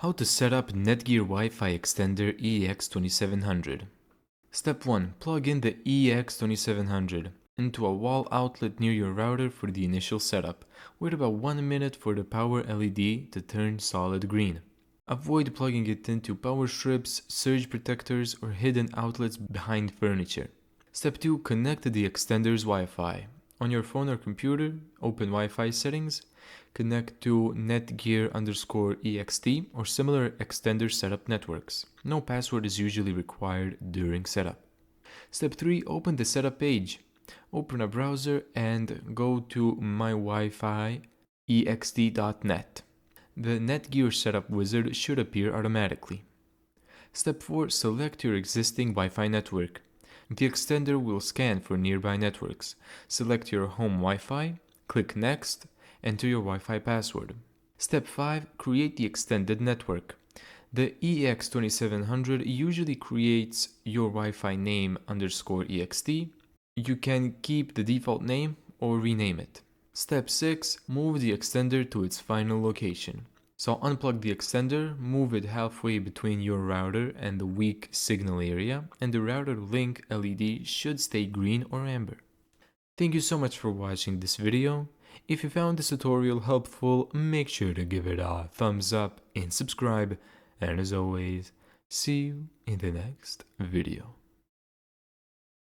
How to set up Netgear Wi-Fi extender EX2700. Step 1. Plug in the EX2700 into a wall outlet near your router for the initial setup. Wait about 1 minute for the power LED to turn solid green. Avoid plugging it into power strips, surge protectors, or hidden outlets behind furniture. Step 2. Connect to the extender's Wi-Fi. On your phone or computer, open Wi-Fi settings, connect to Netgear_EXT or similar extender setup networks. No password is usually required during setup. Step 3. Open the setup page. Open a browser and go to mywifi.ext.net. The Netgear setup wizard should appear automatically. Step 4. Select your existing Wi-Fi network. The extender will scan for nearby networks. Select your home Wi-Fi, click Next, enter your Wi-Fi password. Step 5. Create the extended network. The EX2700 usually creates your Wi-Fi name _EXT. You can keep the default name or rename it. Step 6. Move the extender to its final location. So unplug the extender, move it halfway between your router and the weak signal area, and the router link LED should stay green or amber. Thank you so much for watching this video. If you found this tutorial helpful, make sure to give it a thumbs up and subscribe. And as always, see you in the next video.